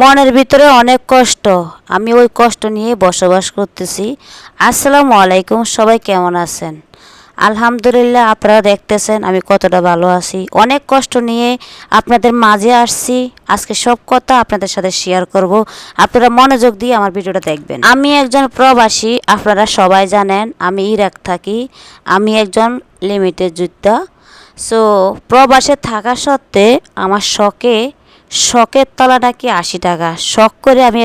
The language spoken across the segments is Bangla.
মনের ভিতরে অনেক কষ্ট, আমি ওই কষ্ট নিয়ে বসবাস করতেছি। আসসালামু আলাইকুম, সবাই কেমন আছেন? আলহামদুলিল্লাহ, আপনারা দেখতেছেন আমি কতটা ভালো আছি। অনেক কষ্ট নিয়ে আপনাদের মাঝে আসছি। আজকে সব কথা আপনাদের সাথে শেয়ার করব। আপনারা মনোযোগ দিয়ে আমার ভিডিওটা দেখবেন। আমি একজন প্রবাসী, আপনারা সবাই জানেন আমি ইরাক থাকি। আমি একজন লিমিটেড যোদ্ধা। সো প্রবাসে থাকা সত্ত্বে আমার শখের তলাটা কি 80 টাকা শখ করে আমি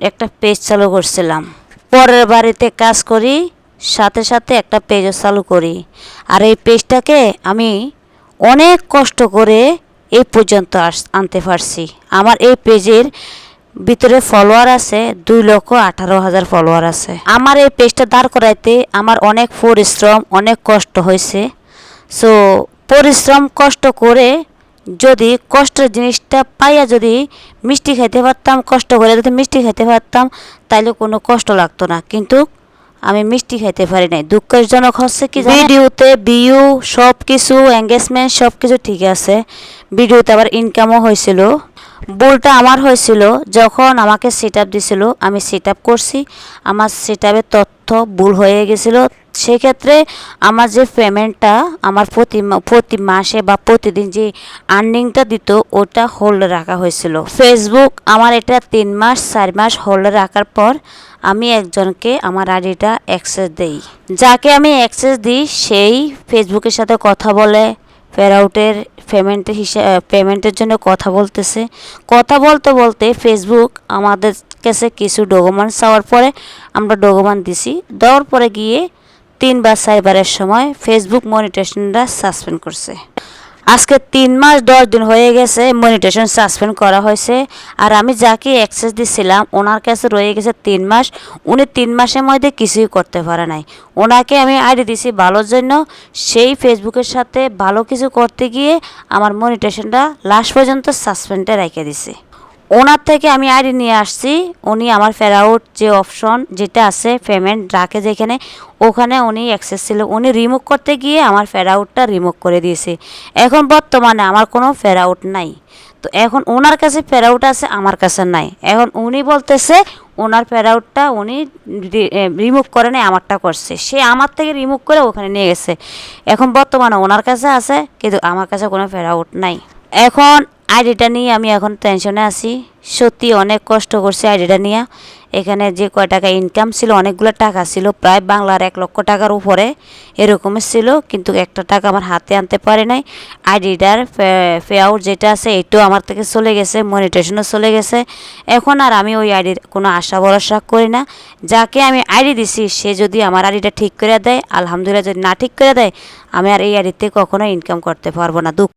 একটা পেজ চালু করছিলাম। পরের বাড়িতে কাজ করি, সাথে সাথে একটা পেজও চালু করি। আর এই পেজটাকে আমি অনেক কষ্ট করে এই পর্যন্ত আনতে পারছি। আমার এই পেজের ভিতরে ফলোয়ার আছে 2,18,000 ফলোয়ার আছে। আমার এই পেজটা দাঁড় করাইতে আমার অনেক পরিশ্রম, অনেক কষ্ট হয়েছে। সো পরিশ্রম কষ্ট করে যদি কষ্টের জিনিসটা পাইয়া যদি মিষ্টি খাইতে পারতাম, কষ্ট করে যদি মিষ্টি খাইতে পারতাম, তাইলে কোনো কষ্ট লাগতো না। কিন্তু আমি মিষ্টি খাইতে পারি নাই। দুঃখজনক হচ্ছে কি, ভিডিওতে ভিউ সব কিছু, এঙ্গেজমেন্ট সব কিছু ঠিক আছে, ভিডিওতে আবার ইনকামও হয়েছিল। ভুলটা আমার হয়েছিল, যখন আমাকে সেট আপ দিছিল আমি সেট আপ করছি, আমার সেট আপের তথ্য ভুল হয়ে গেছিলো। সেক্ষেত্রে আমার যে পেমেন্টটা আমার প্রতি মাসে বা প্রতিদিন যে আর্নিংটা দিত ওটা হোল্ডে রাখা হয়েছিল। ফেসবুক আমার এটা 3 মাস 4 মাস হোল্ডে রাখার পর আমি একজনকে আমার আইডিটা অ্যাক্সেস দেই। যাকে আমি অ্যাক্সেস দিই সেই ফেসবুকের সাথে কথা বলে ফেরাউটের পেমেন্টের জন্য কথা বলতেছে। কথা বলতে বলতে ফেসবুক আমাদের কাছে কিছু ডকুমেন্ট চাওয়ার পরে আমরা ডকুমেন্ট দিছি। দেওয়ার পরে গিয়ে 3 বা 4 বারের সময় ফেসবুক মনিটাইজেশনটা সাসপেন্ড করছে। আজকে 3 মাস 10 দিন হয়ে গেছে মনিটাইজেশন সাসপেন্ড করা হয়েছে। আর আমি যাকে অ্যাক্সেস দিছিলাম ওনার কাছে রয়ে গেছে 3 মাস। উনি 3 মাসের মধ্যে কিছুই করতে পারে নাই। ওনাকে আমি আইডি দিছি ভালোর জন্য, সেই ফেসবুকের সাথে ভালো কিছু করতে গিয়ে আমার মনিটাইজেশনটা লাস্ট পর্যন্ত সাসপেন্ডে রেখে দিছে। ওনার থেকে আমি আইডি নিয়ে আসছি। উনি আমার ফেরাউট যে অপশন যেটা আছে পেমেন্ট রাখে যেখানে, ওখানে উনি অ্যাক্সেস ছিল, উনি রিমুভ করতে গিয়ে আমার ফেরাউটটা রিমুভ করে দিয়েছে। এখন বর্তমানে আমার কোনো ফেরাউট নাই। তো এখন ওনার কাছে ফেরাউট আছে, আমার কাছে নাই। এখন উনি বলতেছে ওনার ফেরাউটটা উনি রিমুভ করে নেই, আমারটা করছে। সে আমার থেকে রিমুভ করে ওখানে নিয়ে গেছে। এখন বর্তমানে ওনার কাছে আছে, কিন্তু আমার কাছে কোনো ফেরাউট নাই। এখন আইডিটা নিয়ে আমি এখন টেনশনে আছি। সত্যি অনেক কষ্ট করছি আইডিটা নিয়ে। এখানে যে কয় টাকা ইনকাম ছিল, অনেকগুলো টাকা ছিল, প্রায় বাংলার 1 লক্ষ টাকার উপরে এরকমের ছিল, কিন্তু একটা টাকা আমার হাতে আনতে পারে নাই। আইডিটার পে আউট যেটা আছে এটাও আমার থেকে চলে গেছে, মনিটাইজেশনও চলে গেছে। এখন আর আমি ওই আইডির কোনো আশা ভরসা করি না। যাকে আমি আইডি দিছি সে যদি আমার আইডিটা ঠিক করে দেয় আলহামদুলিল্লাহ, যদি না ঠিক করে দেয় আমি আর এই আইডিতে কখনো ইনকাম করতে পারবো না।